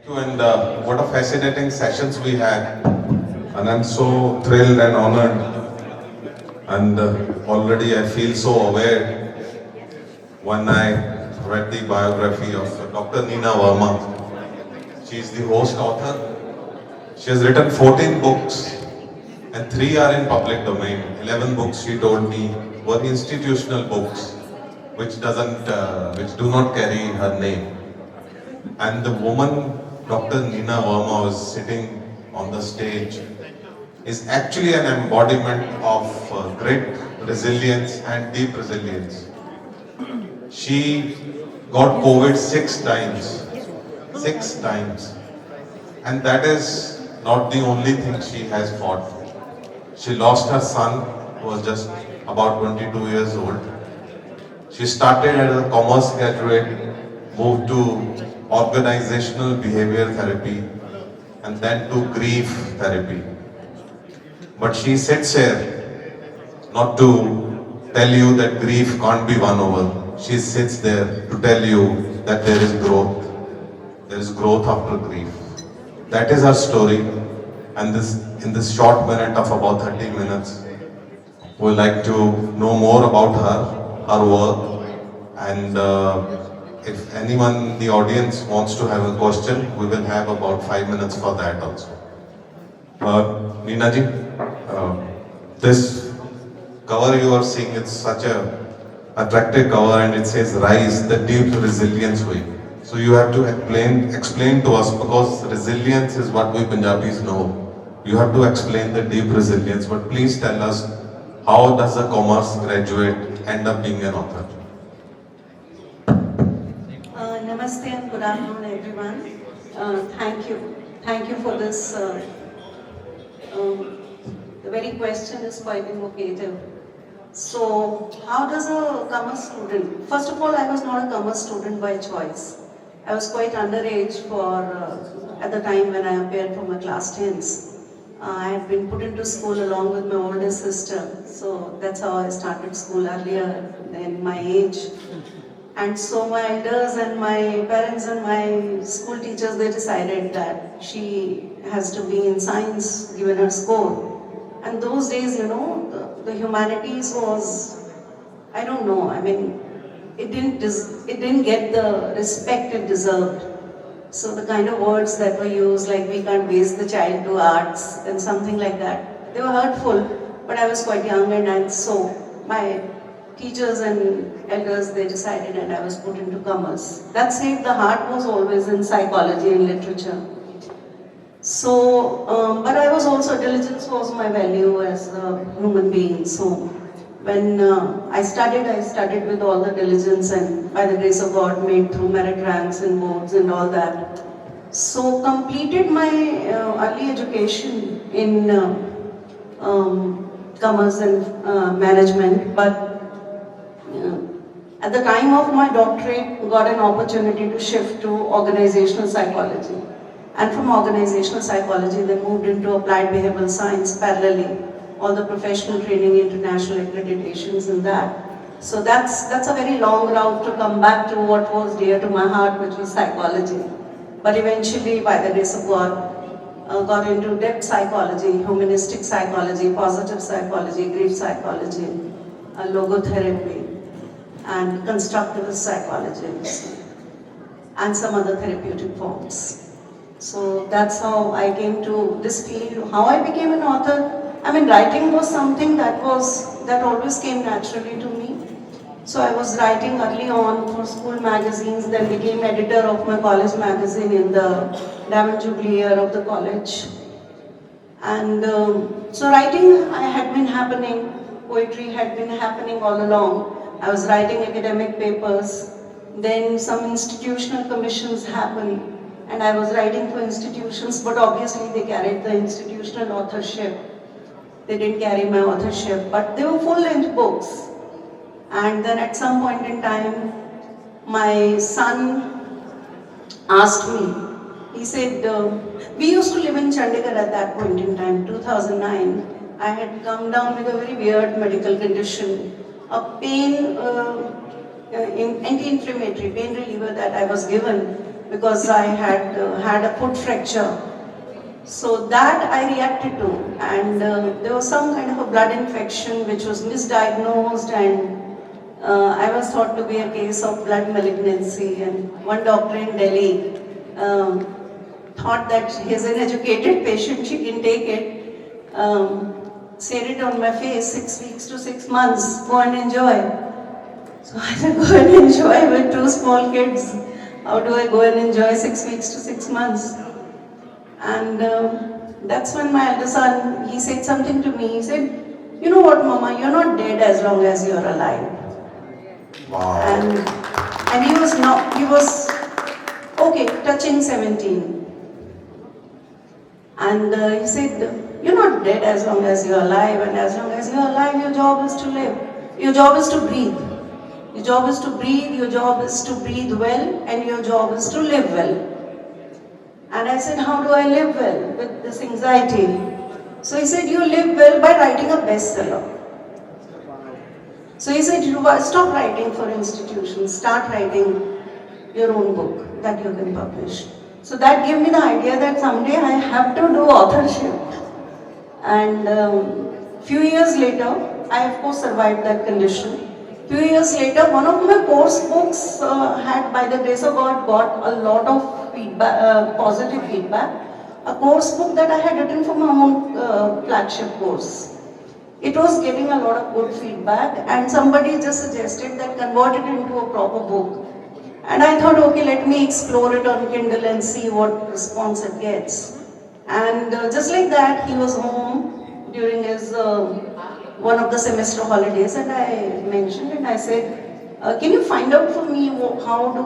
And what a fascinating sessions we had, and I'm so thrilled and honored, and already I feel so aware when I read the biography of Dr. Neena Verma. She is the host author. She has written 14 books and 3 are in public domain. 11 books, she told me, were institutional books which do not carry her name. And the woman, Dr. Neena Verma, was sitting on the stage, is actually an embodiment of great resilience and deep resilience. She got COVID 6 times. 6 times. And that is not the only thing she has fought. She lost her son, who was just about 22 years old. She started as a commerce graduate, moved to organizational behavior therapy, and then to grief therapy. But she sits here not to tell you that grief can't be won over. She sits there to tell you that there is growth. There is growth after grief. That is her story. And in this short minute of about 30 minutes, we would like to know more about her work, and if anyone in the audience wants to have a question, we will have about 5 minutes for that also. Neena ji, this cover you are seeing, it's such a attractive cover, and it says "Rise the Deep Resilience Way." So you have to explain to us, because resilience is what we Punjabis know. You have to explain the deep resilience, but please tell us, how does a commerce graduate end up being an author? Namaste and good afternoon, everyone. Thank you for this. The very question is quite evocative. So, how does a commerce student? First of all, I was not a commerce student by choice. I was quite underage at the time when I appeared for my class 10s. I had been put into school along with my older sister, so that's how I started school earlier than my age. And so my elders and my parents and my school teachers, they decided that she has to be in science given her score. And those days, the humanities was, I don't know, I mean, it didn't get the respect it deserved. So the kind of words that were used, like we can't waste the child to arts and something like that, they were hurtful, but I was quite young, and so my teachers and elders, they decided, and I was put into commerce. That said, the heart was always in psychology and literature. So, but I was also, diligence was my value as a human being. So when I studied with all the diligence, and by the grace of God made through merit ranks and boards and all that. So completed my early education in commerce and management, but at the time of my doctorate, got an opportunity to shift to organizational psychology. And from organizational psychology, then moved into applied behavioral science parallelly. All the professional training, international accreditations and that. So that's a very long route to come back to what was dear to my heart, which was psychology. But eventually, by the grace of God, got into depth psychology, humanistic psychology, positive psychology, grief psychology, logotherapy, and constructivist psychology, and some other therapeutic forms. So that's how I came to this field. How I became an author, I mean, writing was something that always came naturally to me. So I was writing early on for school magazines, then became editor of my college magazine in the Diamond Jubilee year of the college. And so writing had been happening, poetry had been happening all along. I was writing academic papers, then some institutional commissions happened, and I was writing for institutions, but obviously they carried the institutional authorship. They didn't carry my authorship, but they were full-length books. And then at some point in time, my son asked me, he said, we used to live in Chandigarh at that point in time, 2009. I had come down with a very weird medical condition, a pain, anti-inflammatory pain reliever that I was given. because I had had a foot fracture. So that I reacted to, and there was some kind of a blood infection which was misdiagnosed, and I was thought to be a case of blood malignancy. And one doctor in Delhi thought that he's an educated patient, she can take it. Said it on my face, 6 weeks to 6 months, go and enjoy. So I said, go and enjoy with 2 small kids. How do I go and enjoy 6 weeks to 6 months? And that's when my elder son, he said something to me. He said, you know what, Mama, you're not dead as long as you're alive. Wow. And he was okay, touching 17. And he said, you're not dead as long as you're alive, and as long as you're alive, your job is to live. Your job is to breathe. Your job is to breathe, your job is to breathe well, and your job is to live well. And I said, how do I live well with this anxiety? So he said, you live well by writing a bestseller. So he said, stop writing for institutions, start writing your own book that you can publish. So that gave me the idea that someday I have to do authorship. And few years later, I of course survived that condition. Few years later, one of my course books had, by the grace of God, got a lot of feedback, positive feedback. A course book that I had written for my own flagship course. It was getting a lot of good feedback, and somebody just suggested that convert it into a proper book. And I thought, okay, let me explore it on Kindle and see what response it gets. And just like that, he was home during his one of the semester holidays, and I mentioned it. I said, can you find out for me how do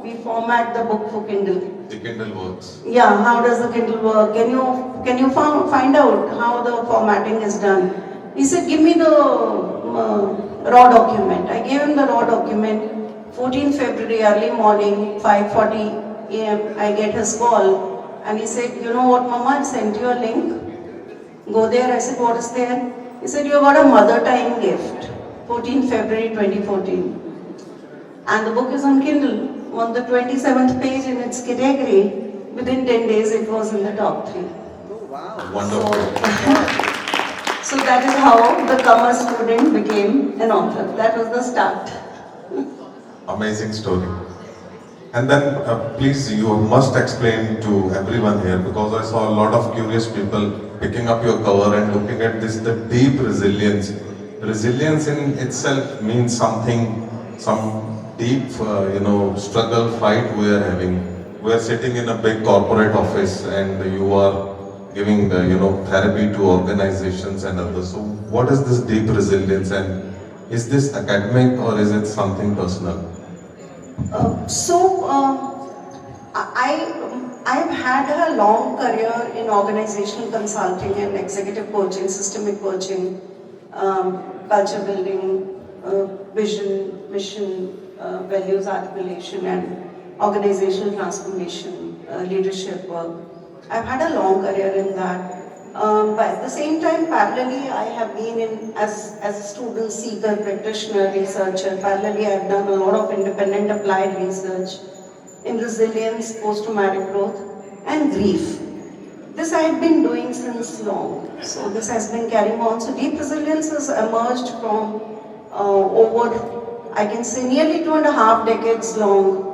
we format the book for Kindle? The Kindle works. Yeah, how does the Kindle work? Can you find out how the formatting is done? He said, give me the raw document. I gave him the raw document. 14 February, early morning, 5:40 a.m., I get his call. And he said, you know what, Mama, I sent you a link. Go there. I said, what is there? He said, you got a mother time gift. 14 February 2014. And the book is on Kindle. On the 27th page in its category, within 10 days it was in the top 3. Oh, wow. Wonderful. So that is how the commerce student became an author. That was the start. Amazing story. And then please, you must explain to everyone here, because I saw a lot of curious people picking up your cover and looking at this, the deep resilience. Resilience in itself means something, some deep, struggle, fight we are having. We are sitting in a big corporate office and you are giving, therapy to organizations and others. So what is this deep resilience, and is this academic or is it something personal? I've had a long career in organizational consulting and executive coaching, systemic coaching, culture building, vision, mission, values articulation, and organizational transformation, leadership work. I've had a long career in that. But at the same time, parallelly, I have been in as a student, seeker, practitioner, researcher. Parallelly, I've done a lot of independent applied research in resilience, post-traumatic growth, and grief. This I have been doing since long. So this has been carrying on. So deep resilience has emerged from over, I can say, nearly 2.5 decades long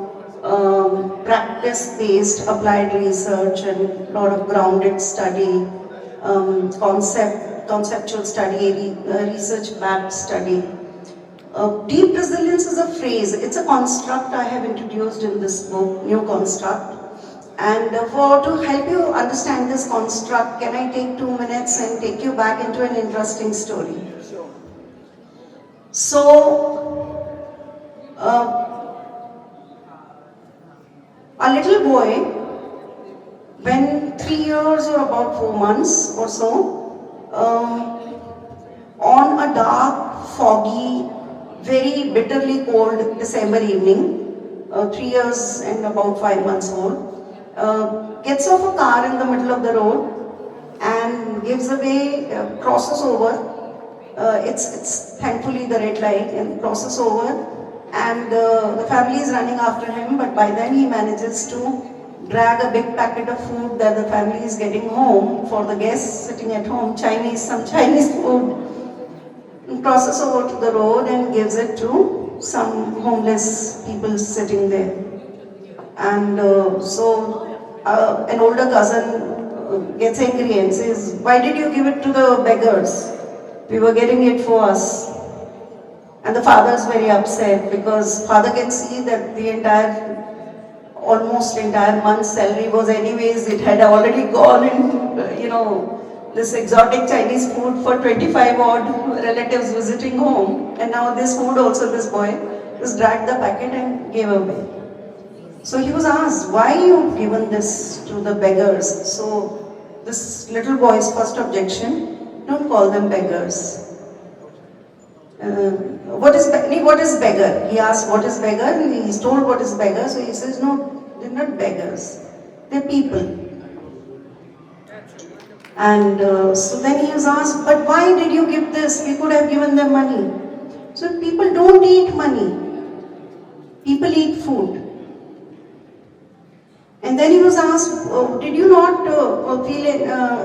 practice-based applied research and a lot of grounded study, conceptual study, research-backed study. Deep resilience is a phrase, it's a construct I have introduced in this book, new construct. And to help you understand this construct, can I take 2 minutes and take you back into an interesting story? Sure. So, a little boy, when 3 years or about 4 months or so, on a dark, foggy, very bitterly cold December evening, 3 years and about 5 months old, gets off a car in the middle of the road and gives away, crosses over. It's thankfully the red light, and crosses over and the family is running after him, but by then he manages to drag a big packet of food that the family is getting home for the guests sitting at home, some Chinese food, and crosses over to the road and gives it to some homeless people sitting there. And an older cousin gets angry and says, "Why did you give it to the beggars? We were getting it for us." And the father is very upset because father can see that the almost entire month's salary was anyways, it had already gone in, this exotic Chinese food for 25 odd relatives visiting home. And now this food also, this boy just dragged the packet and gave away. So he was asked, why you've given this to the beggars? So this little boy's first objection, don't call them beggars. What is beggar? He asked, what is beggar? And he's told what is beggar. So he says, no, they're not beggars. They're people. And so then he was asked, but why did you give this? We could have given them money. So people don't eat money. People eat food. And then he was asked, did you not feel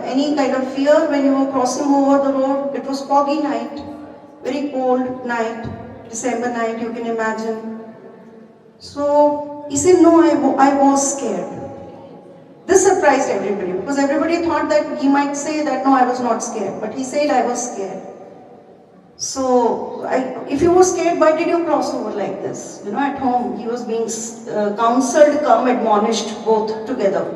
any kind of fear when you were crossing over the road? It was foggy night. Very cold night, December night, you can imagine. So he said, no, I was scared. This surprised everybody because everybody thought that he might say that, no, I was not scared. But he said, I was scared. So if you were scared, why did you cross over like this? At home, he was being counseled, come admonished both together.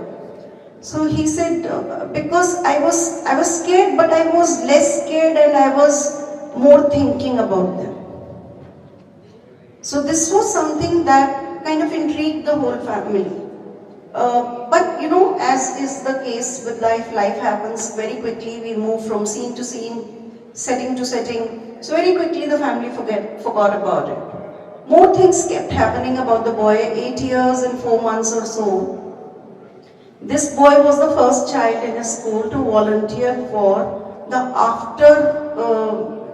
So he said, because I was scared, but I was less scared and I was more thinking about them. So this was something that kind of intrigued the whole family. But as is the case with life happens very quickly. We move from scene to scene, setting to setting. So very quickly the family forgot about it. More things kept happening about the boy, 8 years and 4 months or so. This boy was the first child in his school to volunteer for the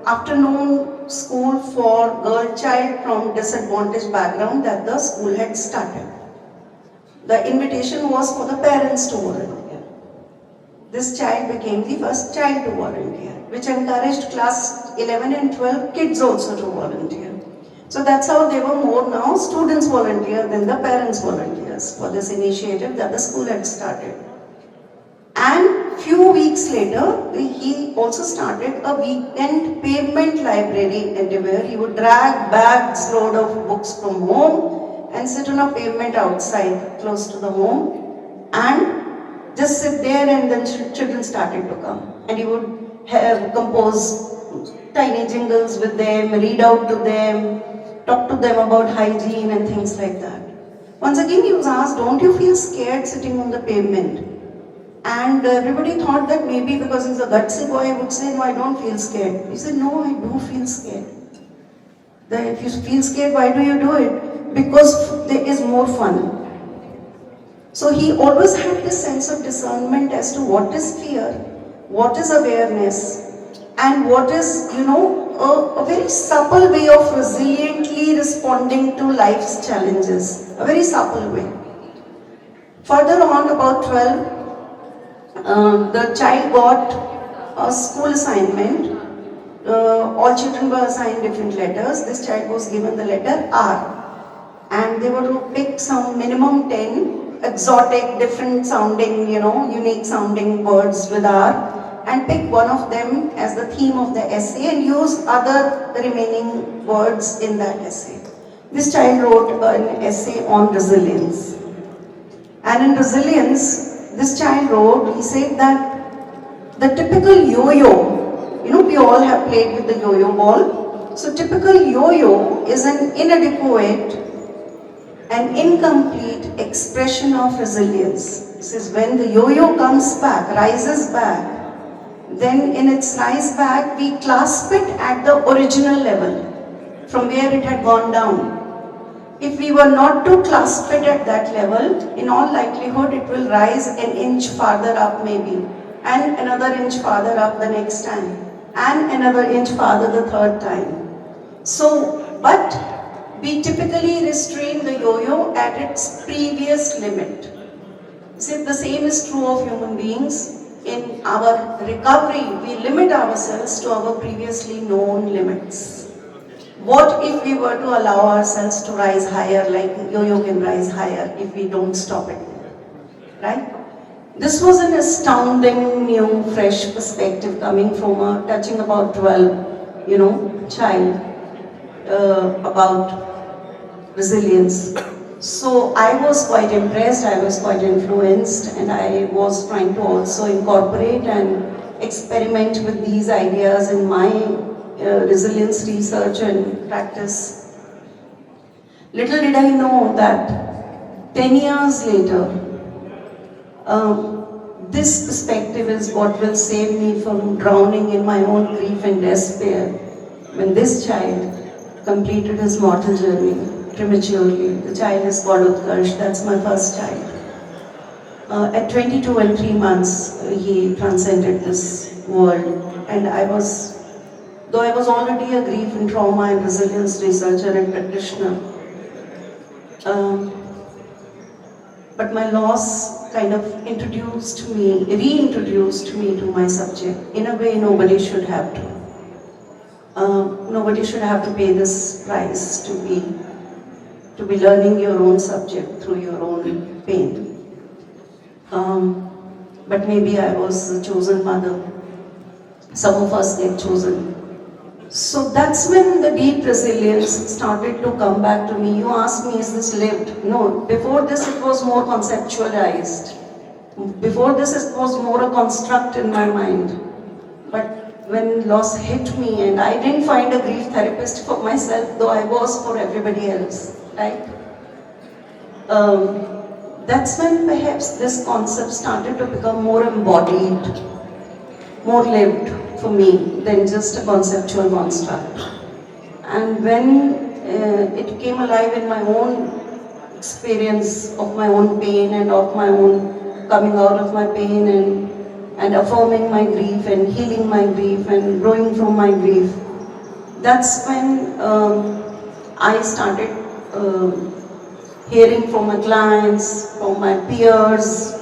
afternoon school for girl child from disadvantaged background that the school had started. The invitation was for the parents to volunteer. This child became the first child to volunteer, which encouraged class 11 and 12 kids also to volunteer. So that's how there were more now students volunteer than the parents volunteers for this initiative that the school had started. And few weeks later, he also started a weekend pavement library endeavor. He would drag bags load of books from home and sit on a pavement outside close to the home and just sit there, and then children started to come. And he would compose tiny jingles with them, read out to them, talk to them about hygiene and things like that. Once again he was asked, don't you feel scared sitting on the pavement? And everybody thought that maybe because he's a gutsy boy, he would say, no, I don't feel scared. He said, no, I do feel scared. Then if you feel scared, why do you do it? Because there is more fun. So he always had this sense of discernment as to what is fear, what is awareness, and what is, a very supple way of resiliently responding to life's challenges. A very supple way. Further on, about 12, the child got a school assignment. All children were assigned different letters. This child was given the letter R. And they were to pick some minimum 10 exotic, different sounding, unique sounding words with R, and pick one of them as the theme of the essay and use other remaining words in that essay. This child wrote an essay on resilience. And in resilience, this child wrote, he said that the typical yo-yo, we all have played with the yo-yo ball. So typical yo-yo is an inadequate and incomplete expression of resilience. He says when the yo-yo comes back, rises back, then in its rise back, we clasp it at the original level from where it had gone down. If we were not to clasp it at that level, in all likelihood it will rise an inch farther up maybe, and another inch farther up the next time, and another inch farther the third time. So, but we typically restrain the yo-yo at its previous limit. See, the same is true of human beings. In our recovery, we limit ourselves to our previously known limits. What if we were to allow ourselves to rise higher, like yo-yo can rise higher if we don't stop it, right? This was an astounding, new, fresh perspective coming from a touching about 12, child about resilience. So I was quite impressed, I was quite influenced, and I was trying to also incorporate and experiment with these ideas in my resilience research and practice. Little did I know that 10 years later, this perspective is what will save me from drowning in my own grief and despair when this child completed his mortal journey prematurely. The child is called Utkarsh, that's my first child. At 22 and 3 months, he transcended this world, and though I was already a grief and trauma and resilience researcher and practitioner, but my loss kind of reintroduced me to my subject in a way nobody should have to. Nobody should have to pay this price to be learning your own subject through your own pain. But maybe I was the chosen mother. Some of us get chosen. So that's when the deep resilience started to come back to me. You asked me, is this lived? No, before this it was more conceptualized. Before this it was more a construct in my mind. But when loss hit me, and I didn't find a grief therapist for myself, though I was for everybody else, right? That's when perhaps this concept started to become more embodied, more lived for me than just a conceptual construct. And when it came alive in my own experience of my own pain and of my own coming out of my pain and affirming my grief and healing my grief and growing from my grief, that's when I started hearing from my clients, from my peers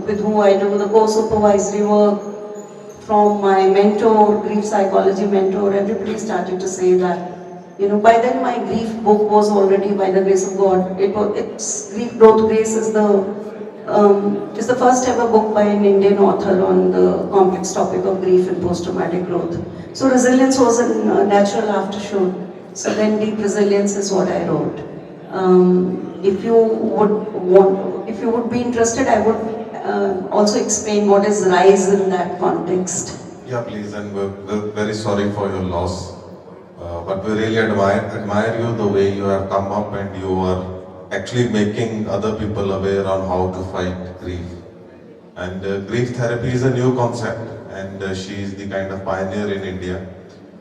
with whom I do the co-supervisory work, from my mentor, grief psychology mentor. Everybody started to say that, by then my grief book was already, by the grace of God, it's Grief Growth Grace is the first ever book by an Indian author on the complex topic of grief and post-traumatic growth. So resilience was a natural aftershoot. So then deep resilience is what I wrote. If you would be interested, I would also explain what is rise in that context. Yeah, please, and we're very sorry for your loss. But we really admire you the way you have come up and you are actually making other people aware on how to fight grief. And grief therapy is a new concept, and she is the kind of pioneer in India.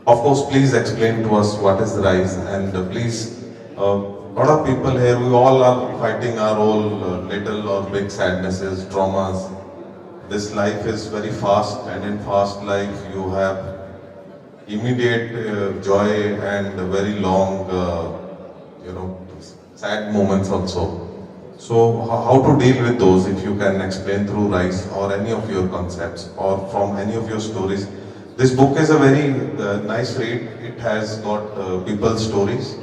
Of course, please explain to us what is rise, and please, a lot of people here, we all are fighting our own little or big sadnesses, traumas. This life is very fast, and in fast life you have immediate joy and very long, sad moments also. So how to deal with those, if you can explain through rise or any of your concepts or from any of your stories. This book is a very nice read. It has got people's stories.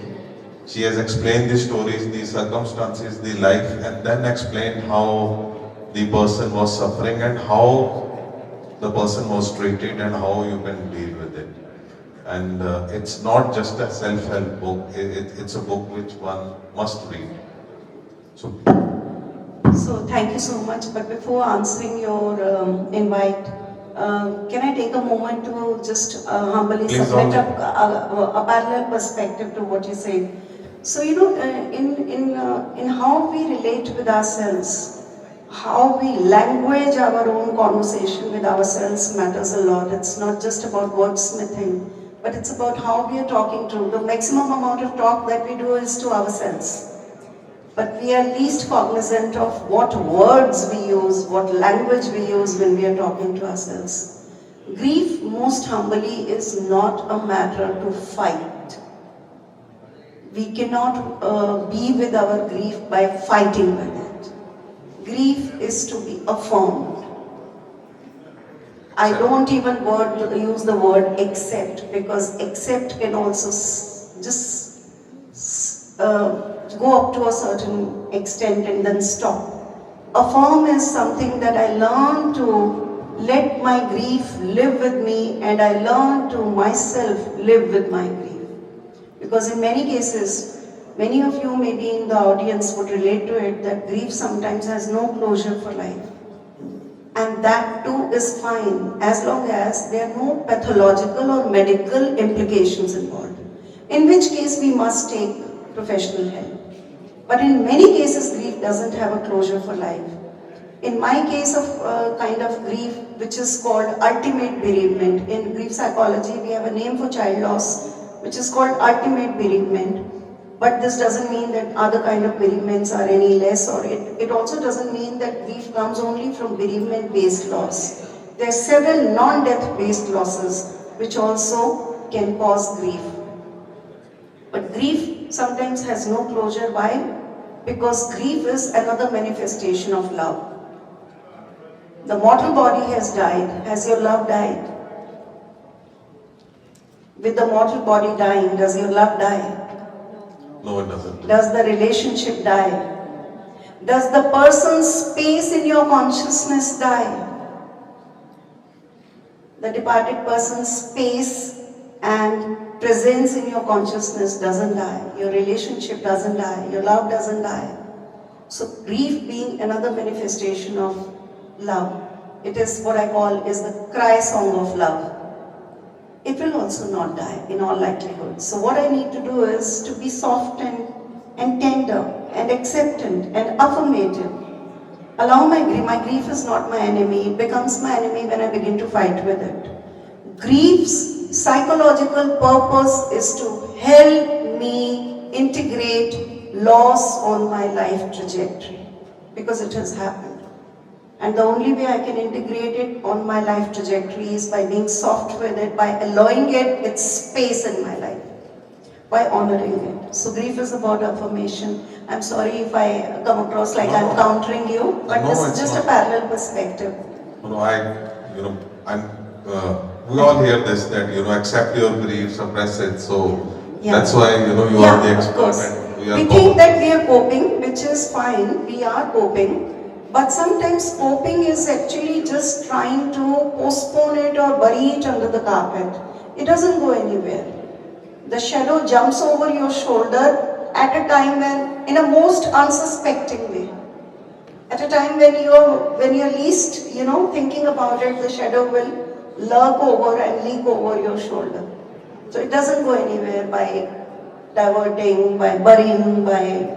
She has explained the stories, the circumstances, the life, and then explained how the person was suffering and how the person was treated and how you can deal with it. And it's not just a self-help book, it's a book which one must read. So thank you so much, but before answering your invite, can I take a moment to just humbly submit a parallel perspective to what you say? So in how we relate with ourselves, how we language our own conversation with ourselves matters a lot. It's not just about wordsmithing, but it's about how we are talking to. The maximum amount of talk that we do is to ourselves. But we are least cognizant of what words we use, what language we use when we are talking to ourselves. Grief, most humbly, is not a matter to fight. We cannot be with our grief by fighting with it. Grief is to be affirmed. I don't even use the word accept, because accept can also go up to a certain extent and then stop. Affirm is something that I learn to let my grief live with me, and I learn to myself live with my grief. Because in many cases, many of you maybe in the audience would relate to it, that grief sometimes has no closure for life. And that too is fine, as long as there are no pathological or medical implications involved. In which case we must take professional help. But in many cases, grief doesn't have a closure for life. In my case of kind of grief, which is called ultimate bereavement, in grief psychology we have a name for child loss, which is called ultimate bereavement. But this doesn't mean that other kind of bereavements are any less, or it also doesn't mean that grief comes only from bereavement-based loss. There are several non-death-based losses which also can cause grief. But grief sometimes has no closure. Why? Because grief is another manifestation of love. The mortal body has died. Has your love died? With the mortal body dying, does your love die? No, it doesn't. Does the relationship die? Does the person's space in your consciousness die? The departed person's space and presence in your consciousness doesn't die. Your relationship doesn't die. Your love doesn't die. So grief being another manifestation of love. It is what I call is the cry song of love. It will also not die in all likelihood. So what I need to do is to be soft and tender and acceptant and affirmative. Allow my grief. My grief is not my enemy. It becomes my enemy when I begin to fight with it. Grief's psychological purpose is to help me integrate loss on my life trajectory, because it has happened. And the only way I can integrate it on my life trajectory is by being soft with it, by allowing it its space in my life, by honoring it. So grief is about affirmation. I'm sorry if I come across like I'm countering you, but this is just a parallel perspective. We all hear this, that, accept your grief, suppress it. So Yeah. that's why, you are the expert. And we think that we are coping, which is fine. We are coping. But sometimes coping is actually just trying to postpone it or bury it under the carpet. It doesn't go anywhere. The shadow jumps over your shoulder at a time when, in a most unsuspecting way. At a time when you're least, thinking about it, the shadow will lurk over and leak over your shoulder. So it doesn't go anywhere by diverting, by burying, by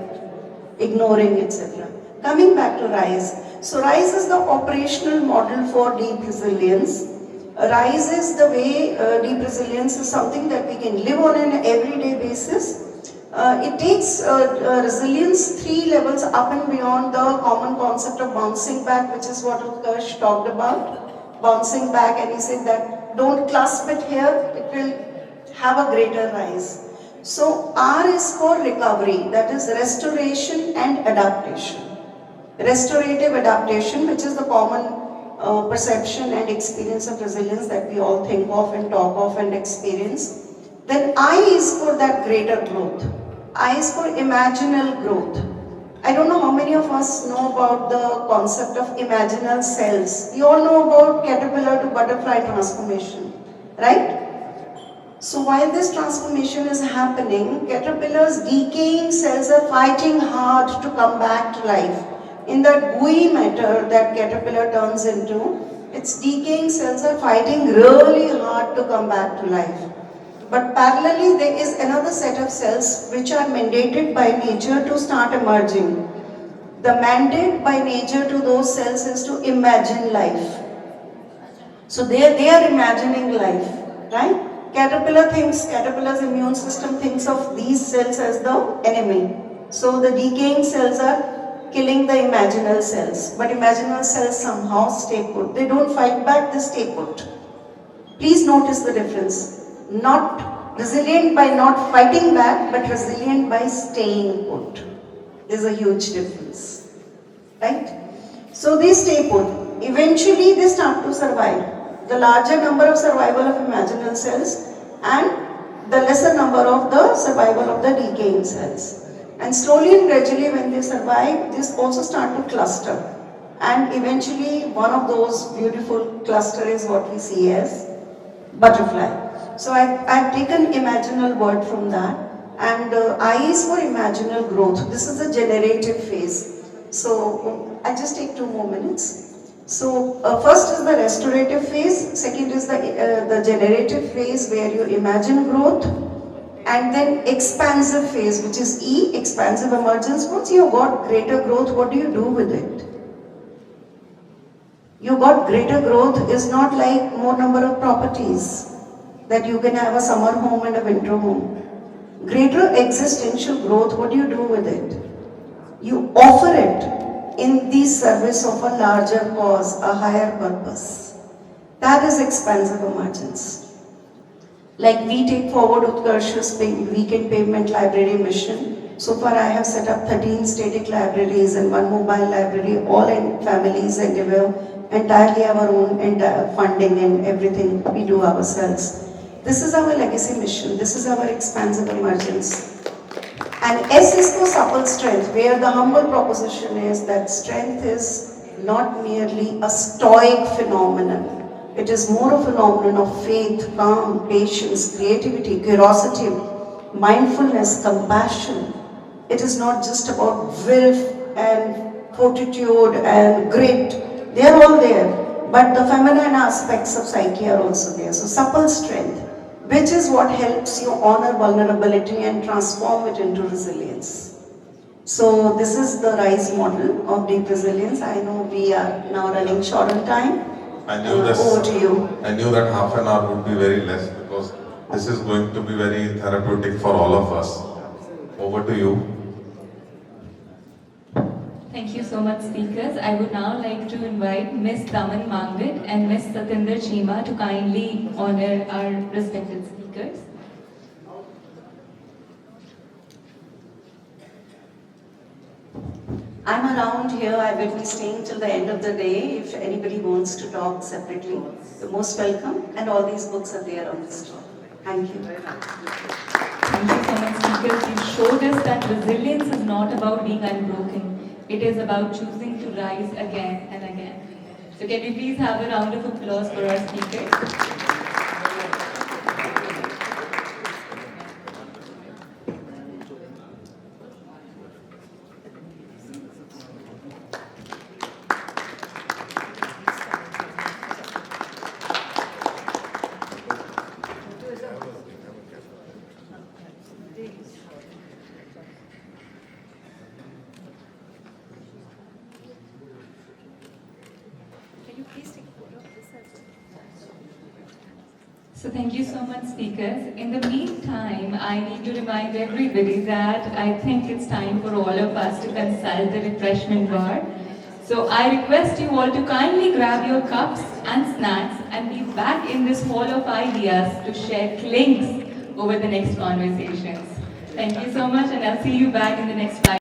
ignoring, etc. Coming back to RISE. So RISE is the operational model for deep resilience. RISE is the way deep resilience is something that we can live on an everyday basis. It takes resilience 3 levels up and beyond the common concept of bouncing back, which is what Utkarsh talked about. Bouncing back, and he said that don't clasp it here, it will have a greater rise. So R is for recovery, that is restoration and adaptation. Restorative adaptation, which is the common perception and experience of resilience that we all think of and talk of and experience. Then I is for that greater growth. I is for imaginal growth. I don't know how many of us know about the concept of imaginal cells. You all know about caterpillar to butterfly transformation, right? So while this transformation is happening, caterpillar's decaying cells are fighting hard to come back to life. In that gooey matter that caterpillar turns into, its decaying cells are fighting really hard to come back to life. But parallelly, there is another set of cells which are mandated by nature to start emerging. The mandate by nature to those cells is to imagine life. So they are imagining life, right? Caterpillar's immune system thinks of these cells as the enemy. So the decaying cells are killing the imaginal cells. But imaginal cells somehow stay put. They don't fight back, they stay put. Please notice the difference. Not Resilient by not fighting back, but resilient by staying put. There's a huge difference, right? So they stay put. Eventually they start to survive. The larger number of survival of imaginal cells and the lesser number of the survival of the decaying cells. And slowly and gradually when they survive, they also start to cluster. And eventually one of those beautiful cluster is what we see as butterfly. So I've taken imaginal word from that, and I is for imaginal growth. This is the generative phase. So I'll just take 2 more minutes. So first is the restorative phase, second is the generative phase where you imagine growth, and then expansive phase, which is E, expansive emergence. Once you have got greater growth, what do you do with it? You got greater growth is not like more number of properties, that you can have a summer home and a winter home. Greater existential growth, what do you do with it? You offer it in the service of a larger cause, a higher purpose. That is expansive emergence. Like we take forward Utkarsh's weekend pavement library mission. So far I have set up 13 static libraries and 1 mobile library, all in families and entirely our own funding and everything we do ourselves. This is our legacy mission, this is our expansive emergence. And S is for supple strength, where the humble proposition is that strength is not merely a stoic phenomenon. It is more a phenomenon of faith, calm, patience, creativity, curiosity, mindfulness, compassion. It is not just about will and fortitude and grit. They are all there, but the feminine aspects of psyche are also there. So supple strength, which is what helps you honor vulnerability and transform it into resilience. So this is the RISE model of deep resilience. I know we are now running short on time. Over to you. I knew that half an hour would be very less because this is going to be very therapeutic for all of us. Over to you. Thank you so much, speakers. I would now like to invite Ms. Daman Mangit and Ms. Satinder Chima to kindly honor our respected speakers. I'm around here, I will be staying till the end of the day. If anybody wants to talk separately, you're most welcome, and all these books are there on the store. Thank you very much. Thank you so much, speakers. You showed us that resilience is not about being unbroken. It is about choosing to rise again and again. So can we please have a round of applause for our speakers? So thank you so much, speakers. In the meantime, I need to remind everybody that I think it's time for all of us to consult the refreshment bar. So I request you all to kindly grab your cups and snacks and be back in this hall of ideas to share links over the next conversations. Thank you so much, and I'll see you back in the next 5